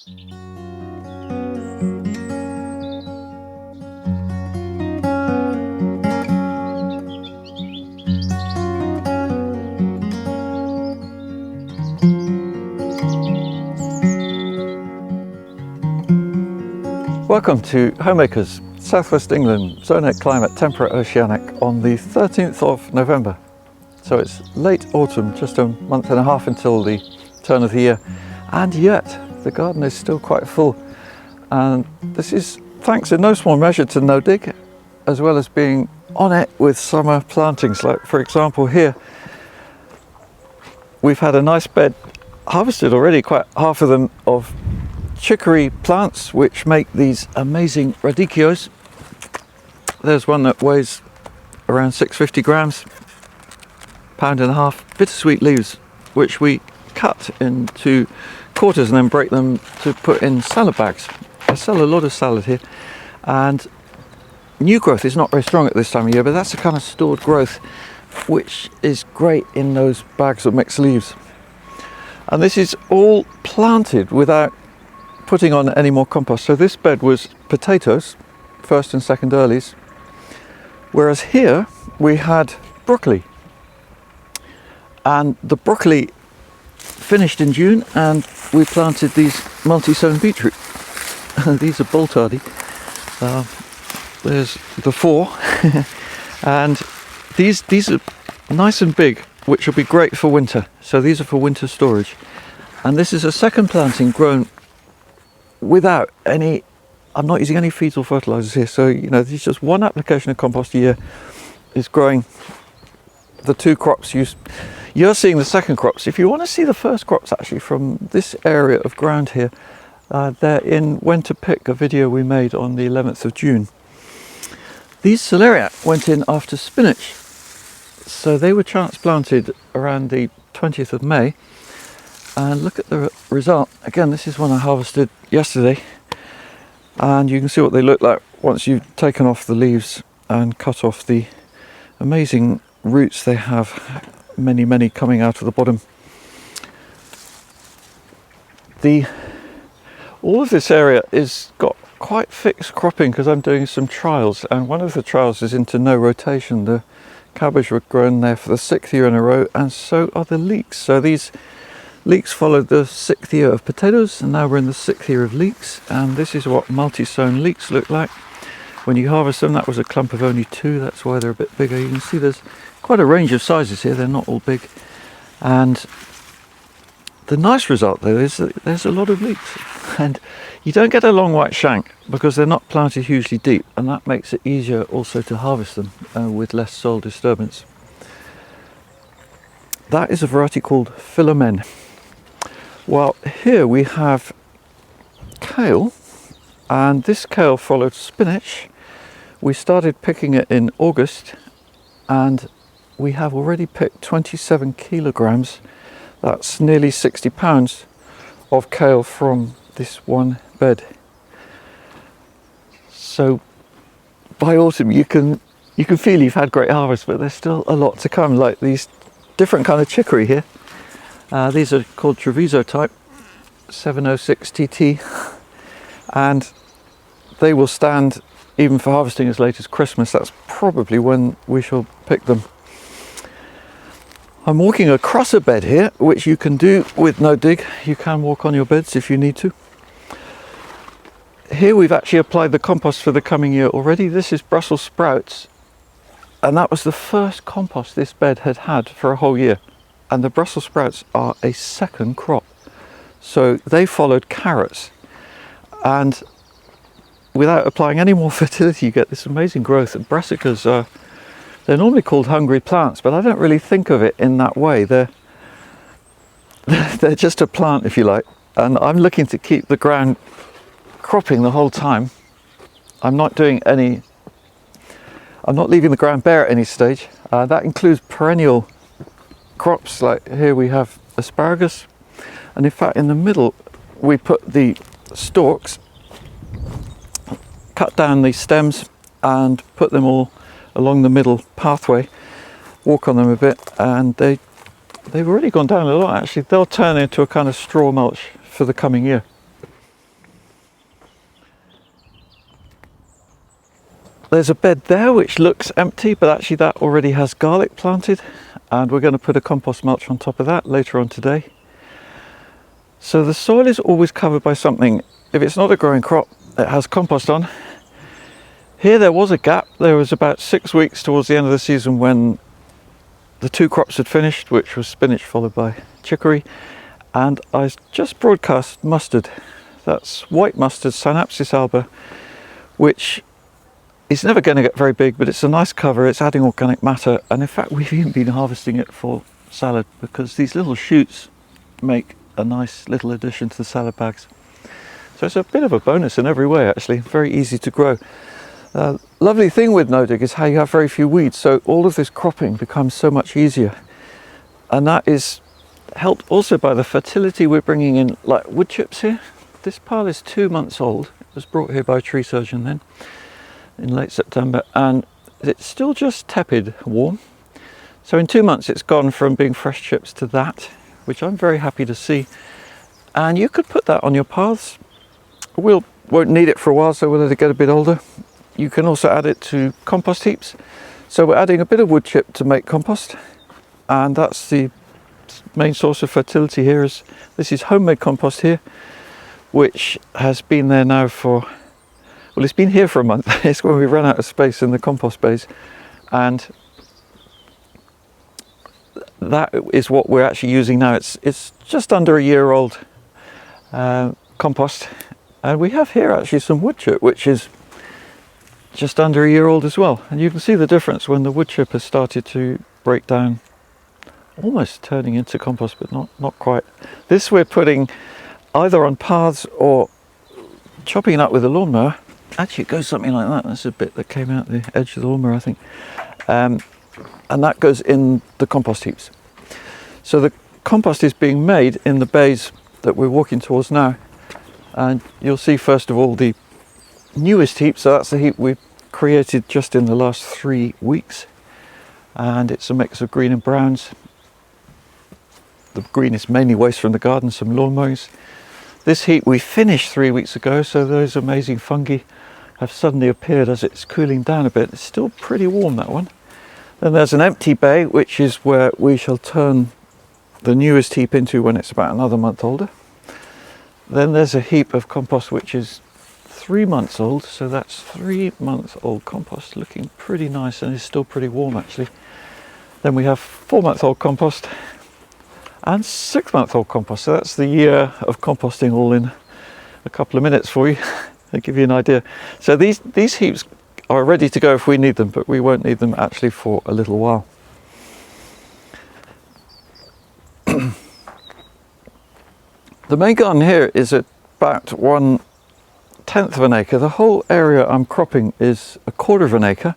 Welcome to Homeacres, Southwest England, zonic climate, temperate, oceanic, on the 13th of November. So it's late autumn, just a month and a half until the turn of the year, and yet the garden is still quite full. And this is thanks in no small measure to no dig, as well as being on it with summer plantings. Like, for example, here we've had a nice bed harvested already, quite half of them, of chicory plants which make these amazing radicchios. There's one that weighs around 650 grams, pound and a half, bittersweet leaves which we cut into quarters and then break them to put in salad bags. I sell a lot of salad here, and new growth is not very strong at this time of year, but that's the kind of stored growth which is great in those bags of mixed leaves. And this is all planted without putting on any more compost. So this bed was potatoes, first and second earlies, whereas here we had broccoli. And the broccoli finished in June, and we planted these multi-sown beetroot. These are boltardy. There's the 4. And these are nice and big, which will be great for winter. So these are for winter storage. And this is a second planting grown without any, I'm not using any feeds or fertilizers here, so you know, there's just one application of compost a year is growing the 2 crops. You're seeing the second crops. If you want to see the first crops actually from this area of ground here, they're in When to Pick, a video we made on the 11th of June. These celeriac went in after spinach, so they were transplanted around the 20th of May. And look at the result. Again, this is one I harvested yesterday, and you can see what they look like once you've taken off the leaves and cut off the amazing roots they have, many coming out of the bottom. All of this area is got quite fixed cropping because I'm doing some trials, and one of the trials is into no rotation. The cabbage were grown there for the 6th year in a row, and so are the leeks. So these leeks followed the 6th year of potatoes, and now we're in the 6th year of leeks, and this is what multi-sown leeks look like. When you harvest them, that was a clump of only 2, that's why they're a bit bigger. You can see there's quite a range of sizes here, they're not all big. And the nice result though is that there's a lot of leeks, and you don't get a long white shank because they're not planted hugely deep, and that makes it easier also to harvest them with less soil disturbance. That is a variety called Philomene. Well, here we have kale, and this kale followed spinach. We started picking it in August, and we have already picked 27 kilograms. That's nearly 60 pounds of kale from this one bed. So by autumn you can feel you've had great harvest, but there's still a lot to come, like these different kind of chicory here. These are called Treviso type 706 TT, and they will stand even for harvesting as late as Christmas. That's probably when we shall pick them. I'm walking across a bed here, which you can do with no dig. You can walk on your beds if you need to. Here we've actually applied the compost for the coming year already. This is Brussels sprouts, and that was the first compost this bed had had for a whole year. And the Brussels sprouts are a second crop. So they followed carrots, and without applying any more fertility you get this amazing growth. And brassicas they're normally called hungry plants, but I don't really think of it in that way. They're just a plant, if you like, and I'm looking to keep the ground cropping the whole time. I'm not leaving the ground bare at any stage. That includes perennial crops, like here we have asparagus, and in fact in the middle we put the stalks, cut down the stems and put them all along the middle pathway, walk on them a bit, and they've already gone down a lot actually. They'll turn into a kind of straw mulch for the coming year. there's a bed there which looks empty, but actually that already has garlic planted, and we're going to put a compost mulch on top of that later on today. So the soil is always covered by something. If it's not a growing crop, it has compost on. Here there was a gap. There was about 6 weeks towards the end of the season when the 2 crops had finished, which was spinach followed by chicory, and I just broadcast mustard. That's white mustard, Synapsis Alba, which is never going to get very big, but it's a nice cover. It's adding organic matter, and in fact we've even been harvesting it for salad because these little shoots make a nice little addition to the salad bags. So it's a bit of a bonus in every way, actually. Very easy to grow. Lovely thing with no-dig is how you have very few weeds, so all of this cropping becomes so much easier, and that is helped also by the fertility we're bringing in, like wood chips here. This pile is 2 months old. It was brought here by a tree surgeon then in late September, and it's still just tepid warm. So in 2 months it's gone from being fresh chips to that, which I'm very happy to see. And you could put that on your paths. We won't need it for a while, so we'll let it get a bit older. You can also add it to compost heaps. So we're adding a bit of wood chip to make compost, and that's the main source of fertility here. This is homemade compost here, which has been there now for, well, it's been here for a month. It's when we ran out of space in the compost bays, and that is what we're actually using now. It's just under a year old compost, and we have here actually some wood chip which is just under a year old as well, and you can see the difference when the wood chip has started to break down, almost turning into compost, but not quite. This we're putting either on paths or chopping it up with a lawnmower. Actually it goes something like that. That's a bit that came out the edge of the lawnmower, I think, and that goes in the compost heaps. So the compost is being made in the bays that we're walking towards now, and you'll see first of all the newest heap. So that's the heap we've created just in the last 3 weeks, and it's a mix of green and browns. The green is mainly waste from the garden, some lawn mowings. This heap we finished 3 weeks ago, so those amazing fungi have suddenly appeared as it's cooling down a bit. It's still pretty warm, that one. Then there's an empty bay, which is where we shall turn the newest heap into when it's about another month older. Then there's a heap of compost which is 3 months old, so that's 3 month old compost, looking pretty nice, and is still pretty warm actually. Then we have 4 month old compost and 6 month old compost, so that's the year of composting all in a couple of minutes for you. I'll give you an idea. So these heaps are ready to go if we need them, but we won't need them actually for a little while. The main garden here is about 1/10 of an acre. The whole area I'm cropping is 1/4 of an acre,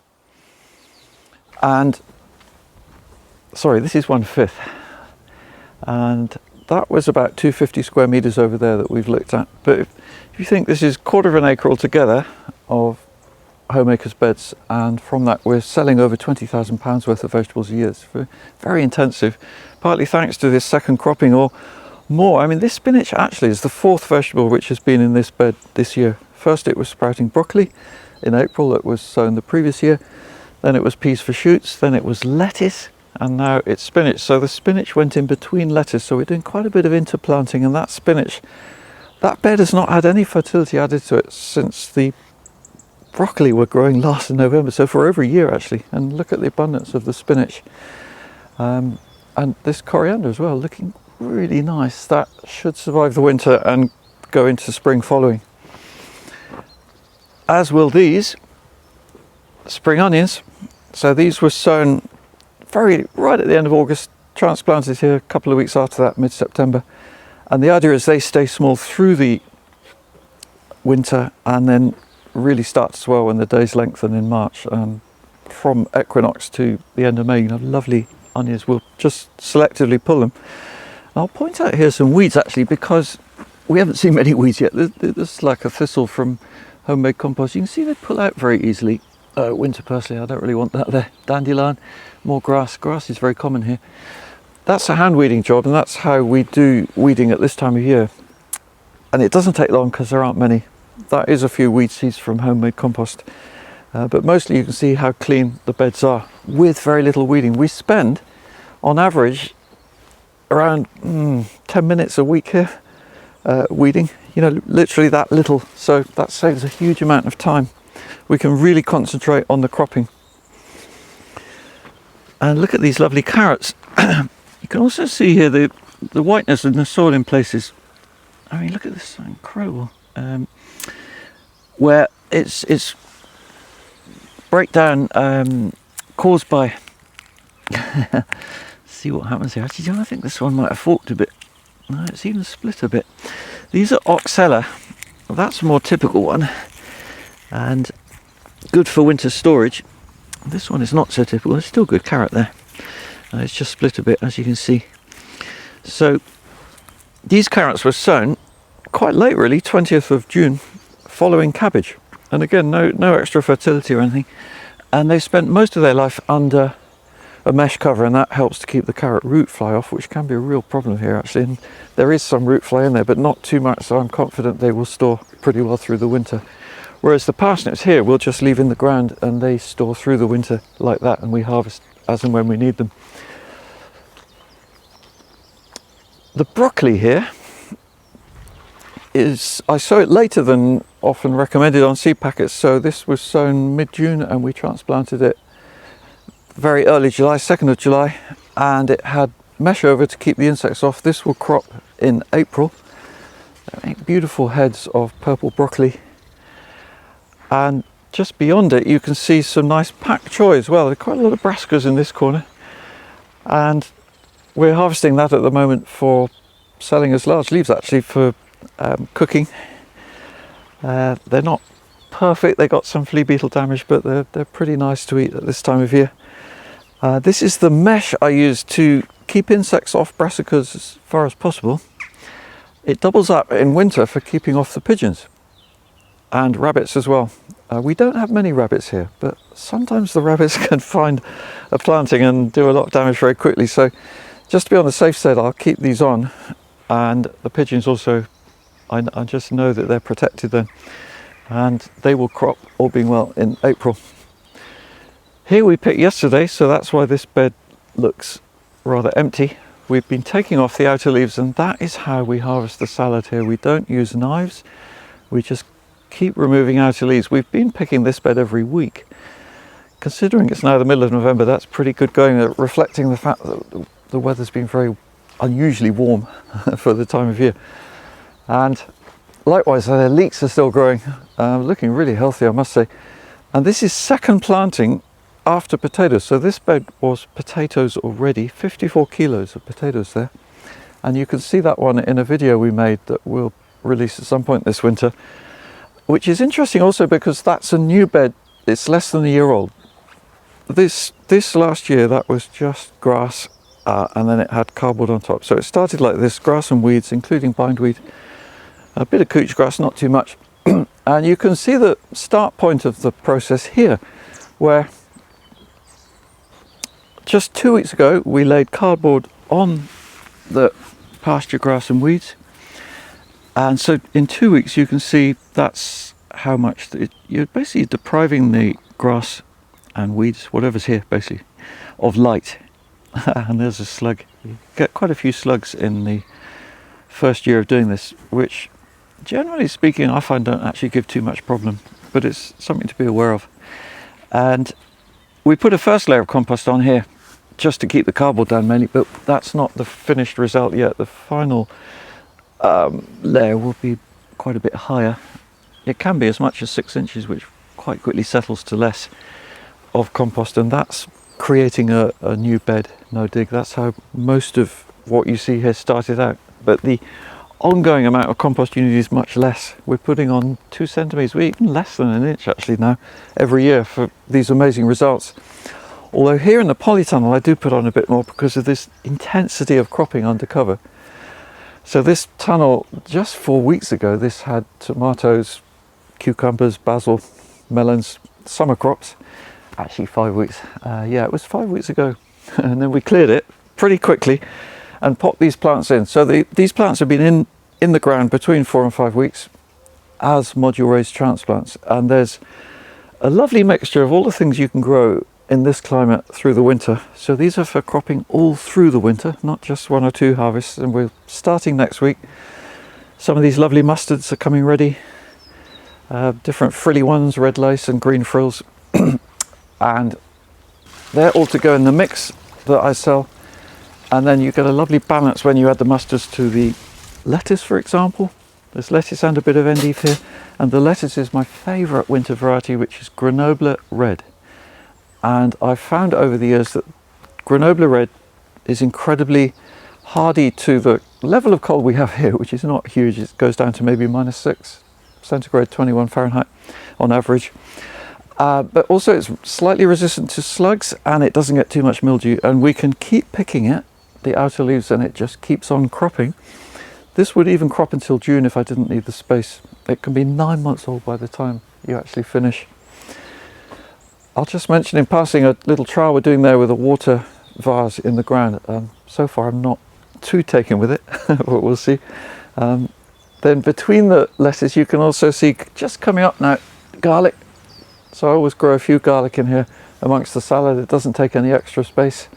and sorry, this is 1/5, and that was about 250 square meters over there that we've looked at. But if you think this is 1/4 of an acre altogether of Homeacres beds, and from that we're selling over £20,000 worth of vegetables a year. It's very intensive, partly thanks to this second cropping or more. I mean, this spinach actually is the 4th vegetable which has been in this bed this year. First it was sprouting broccoli in April that was sown the previous year, then it was peas for shoots, then it was lettuce, and now it's spinach. So the spinach went in between lettuce, so we're doing quite a bit of interplanting, and that spinach, that bed has not had any fertility added to it since the broccoli were growing last in November, so for over a year actually. And look at the abundance of the spinach, and this coriander as well, looking really nice. That should survive the winter and go into spring following, as will these spring onions. So these were sown right at the end of August, transplanted here a couple of weeks after that, mid-September, and the idea is they stay small through the winter and then really start to swell when the days lengthen in March, and from equinox to the end of May you have lovely onions. We'll just selectively pull them. I'll point out here some weeds actually, because we haven't seen many weeds yet. There's like a thistle from homemade compost. You can see they pull out very easily. Winter parsley, I don't really want that there. Dandelion, more grass. Grass is very common here. That's a hand weeding job, and that's how we do weeding at this time of year. And it doesn't take long because there aren't many. That is a few weed seeds from homemade compost. But mostly you can see how clean the beds are with very little weeding. We spend on average around 10 minutes a week here weeding, you know, literally that little, so that saves a huge amount of time. We can really concentrate on the cropping. And look at these lovely carrots. You can also see here the whiteness in the soil in places. I mean, look at this, incredible. Where it's breakdown caused by see what happens here. Actually, I think this one might have forked a bit. No, it's even split a bit. These are oxella. Well, that's a more typical one and good for winter storage. This one is not so typical. It's still good carrot there. It's just split a bit, as you can see. So these carrots were sown quite late, really, 20th of June, following cabbage. And again, no extra fertility or anything. And they spent most of their life under a mesh cover, and that helps to keep the carrot root fly off, which can be a real problem here actually. And there is some root fly in there, but not too much, so I'm confident they will store pretty well through the winter. Whereas the parsnips here we'll just leave in the ground and they store through the winter like that, and we harvest as and when we need them. The broccoli here is, I sow it later than often recommended on seed packets, so this was sown mid-June and we transplanted it very early July, 2nd of July, and it had mesh over to keep the insects off. This will crop in April. Beautiful heads of purple broccoli, and just beyond it you can see some nice pak choy as well. There are quite a lot of brassicas in this corner, and we're harvesting that at the moment for selling as large leaves, actually, for cooking. They're not perfect, they got some flea beetle damage, but they're pretty nice to eat at this time of year. This is the mesh I use to keep insects off brassicas as far as possible. It doubles up in winter for keeping off the pigeons and rabbits as well. We don't have many rabbits here, but sometimes the rabbits can find a planting and do a lot of damage very quickly. So just to be on the safe side, I'll keep these on, and the pigeons also, I just know that they're protected then, and they will crop, all being well, in April. Here we picked yesterday, so that's why this bed looks rather empty. We've been taking off the outer leaves, and that is how we harvest the salad here. We don't use knives, we just keep removing outer leaves. We've been picking this bed every week. Considering it's now the middle of November, that's pretty good going, reflecting the fact that the weather's been very unusually warm for the time of year. And likewise, the leeks are still growing, looking really healthy, I must say. And this is second planting after potatoes. So this bed was potatoes already, 54 kilos of potatoes there. And you can see that one in a video we made that we'll release at some point this winter, which is interesting also because that's a new bed. It's less than a year old. This last year, that was just grass, and then it had cardboard on top. So it started like this, grass and weeds, including bindweed, a bit of couch grass, not too much. And you can see the start point of the process here, where just 2 weeks ago we laid cardboard on the pasture grass and weeds, and so in 2 weeks you can see that's how much you're basically depriving the grass and weeds, whatever's here, basically, of light. And there's a slug. You get quite a few slugs in the first year of doing this, which generally speaking I find don't actually give too much problem, but it's something to be aware of. And we put a first layer of compost on here just to keep the cardboard down mainly, but that's not the finished result yet. The final layer will be quite a bit higher. It can be as much as 6 inches, which quite quickly settles to less of compost, and that's creating a new bed, no dig. That's how most of what you see here started out, but the ongoing amount of compost you need is much less. We're putting on 2 centimetres, even less than an inch actually now, every year for these amazing results. Although here in the polytunnel I do put on a bit more because of this intensity of cropping undercover. So this tunnel, just 4 weeks ago, this had tomatoes, cucumbers, basil, melons, summer crops. Actually 5 weeks, yeah, it was 5 weeks ago. And then we cleared it pretty quickly and popped these plants in. So these plants have been in the ground between 4 and 5 weeks as module raised transplants, and there's a lovely mixture of all the things you can grow in this climate through the winter. So these are for cropping all through the winter, not just 1 or 2 harvests. And we're starting next week. Some of these lovely mustards are coming ready. Different frilly ones, red lace and green frills. And they're all to go in the mix that I sell. And then you get a lovely balance when you add the mustards to the lettuce, for example. There's lettuce and a bit of endive here. And the lettuce is my favourite winter variety, which is Grenoble red. And I've found over the years that Grenoble red is incredibly hardy to the level of cold we have here, which is not huge. It goes down to maybe -6 centigrade, 21 Fahrenheit on average. But also it's slightly resistant to slugs, and it doesn't get too much mildew, and we can keep picking it, the outer leaves, and it just keeps on cropping. This would even crop until June if I didn't need the space. It can be 9 months old by the time you actually finish. I'll just mention in passing a little trial we're doing there with a water vase in the ground. So far I'm not too taken with it, but we'll see. Then between the lettuce you can also see, just coming up now, garlic. So I always grow a few garlic in here amongst the salad. It doesn't take any extra space.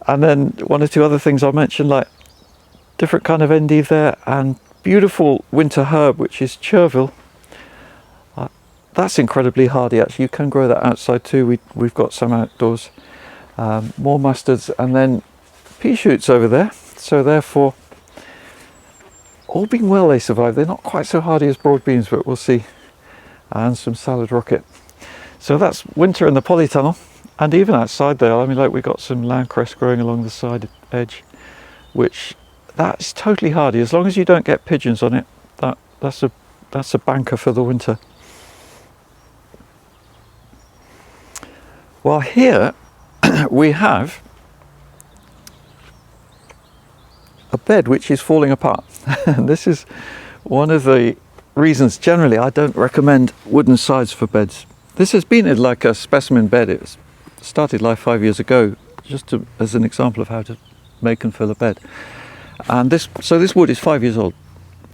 And then 1 or 2 other things I'll mention, like different kind of endive there, and beautiful winter herb which is chervil. That's incredibly hardy actually. You can grow that outside too. We've got some outdoors. More mustards, and then pea shoots over there. So therefore, all being well, they survive. They're not quite so hardy as broad beans, but we'll see. And some salad rocket. So that's winter in the polytunnel. And even outside there, I mean, like, we got some landcress growing along the side edge, which that's totally hardy. As long as you don't get pigeons on it, that's a banker for the winter. Well, here we have a bed which is falling apart. And this is one of the reasons generally I don't recommend wooden sides for beds. This has been like a specimen bed. It started life 5 years ago, just as an example of how to make and fill a bed. And this wood is 5 years old.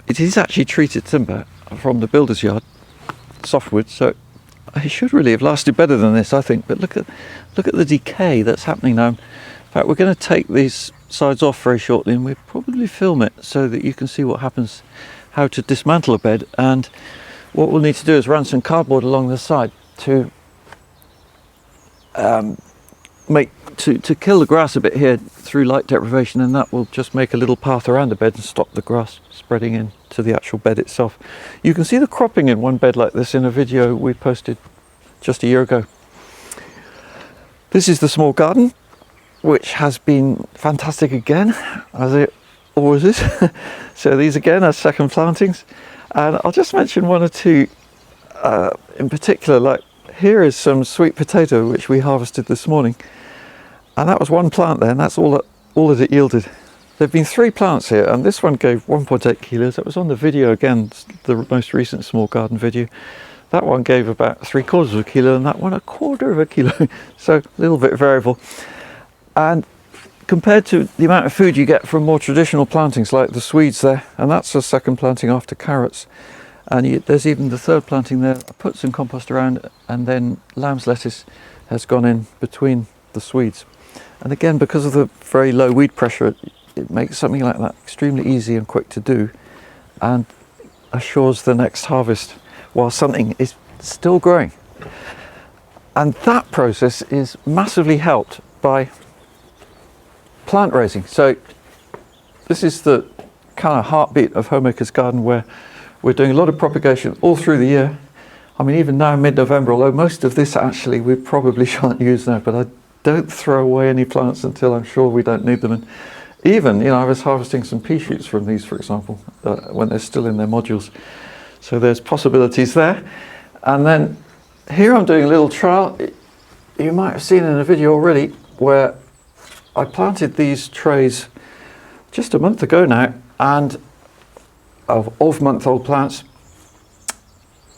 It is actually treated timber from the builder's yard, softwood, so it should really have lasted better than this, I think. But look at the decay that's happening now. In fact, we're going to take these sides off very shortly, and we'll probably film it so that you can see what happens, how to dismantle a bed. And what we'll need to do is run some cardboard along the side to to kill the grass a bit here through light deprivation, and that will just make a little path around the bed and stop the grass spreading into the actual bed itself. You can see the cropping in one bed like this in a video we posted just a year ago. This is the small garden, which has been fantastic again, as it always is. So these again are second plantings, and I'll just mention 1 or 2 in particular. Like, here is some sweet potato which we harvested this morning, and that was 1 plant there, and that's all that it yielded. There have been 3 plants here, and this one gave 1.8 kilos. That was on the video again, the most recent small garden video. That one gave about 3/4 of a kilo, and that one 1/4 of a kilo. So a little bit variable. And compared to the amount of food you get from more traditional plantings like the Swedes there, and that's a second planting after carrots, and there's even the 3rd planting there. I put some compost around, and then lamb's lettuce has gone in between the Swedes. And again, because of the very low weed pressure, it makes something like that extremely easy and quick to do, and assures the next harvest while something is still growing. And that process is massively helped by plant raising. So this is the kind of heartbeat of Homeacres garden, where we're doing a lot of propagation all through the year. I mean, even now mid-November, although most of this actually we probably shan't use now, but I don't throw away any plants until I'm sure we don't need them. And even, you know, I was harvesting some pea shoots from these, for example, when they're still in their modules. So there's possibilities there. And then here I'm doing a little trial. You might have seen in a video already where I planted these trays just a month ago now, and of month-old plants,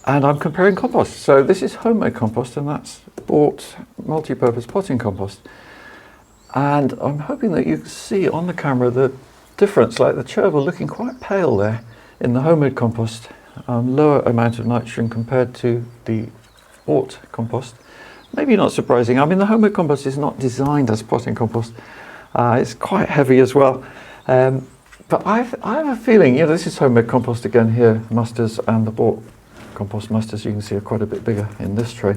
and I'm comparing compost. So this is homemade compost, and that's bought multi-purpose potting compost. And I'm hoping that you can see on the camera the difference, like the chervil looking quite pale there in the homemade compost. Lower amount of nitrogen compared to the bought compost. Maybe not surprising. I mean, the homemade compost is not designed as potting compost. It's quite heavy as well. But I have a feeling, this is homemade compost again here, musters, and the bought compost musters, you can see, are quite a bit bigger in this tray.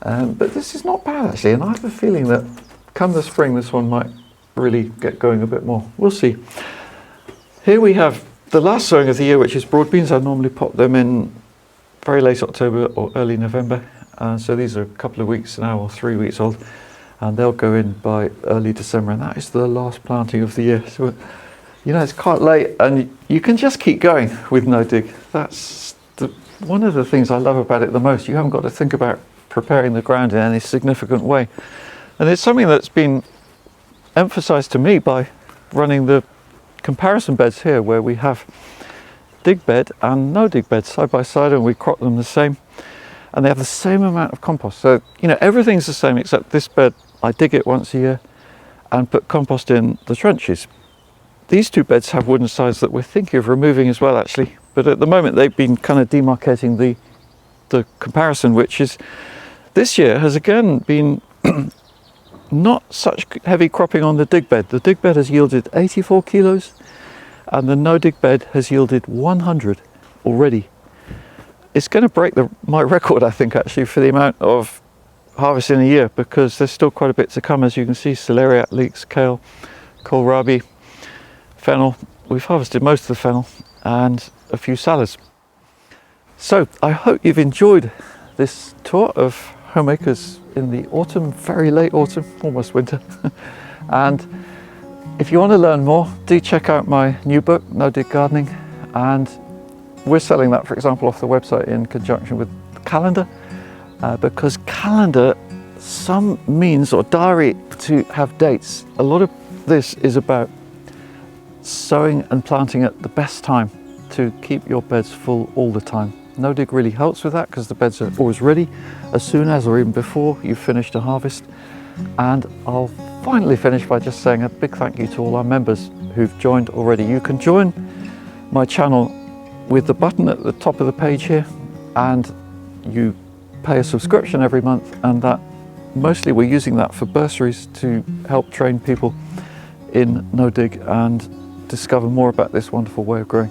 But this is not bad actually, and I have a feeling that come the spring this one might really get going a bit more. We'll see. Here we have the last sowing of the year, which is broad beans. I normally pop them in very late October or early November. So these are a couple of weeks now, or 3 weeks old, and they'll go in by early December, and that is the last planting of the year. So, it's quite late, and you can just keep going with no dig. That's one of the things I love about it the most. You haven't got to think about preparing the ground in any significant way. And it's something that's been emphasized to me by running the comparison beds here, where we have dig bed and no dig bed side by side, and we crop them the same, and they have the same amount of compost. So everything's the same, except this bed I dig it once a year and put compost in the trenches. These two beds have wooden sides that we're thinking of removing as well actually, but at the moment they've been kind of demarcating the comparison, which is this year has again been not such heavy cropping on the dig bed. The dig bed has yielded 84 kilos and the no dig bed has yielded 100 already. It's going to break my record, I think, actually, for the amount of harvest in a year, because there's still quite a bit to come. As you can see, celeriac, leeks, kale, kohlrabi, fennel. We've harvested most of the fennel and a few salads. So I hope you've enjoyed this tour of Homeacres in the autumn, very late autumn, almost winter. And if you want to learn more, do check out my new book, No Dig Gardening, and we're selling that, for example, off the website in conjunction with calendar, because calendar some means, or diary, to have dates. A lot of this is about sowing and planting at the best time to keep your beds full all the time. No dig really helps with that, because the beds are always ready as soon as, or even before, you've finished a harvest. And I'll finally finish by just saying a big thank you to all our members who've joined already. You can join my channel with the button at the top of the page here, and you pay a subscription every month, and that mostly we're using that for bursaries to help train people in no dig and discover more about this wonderful way of growing.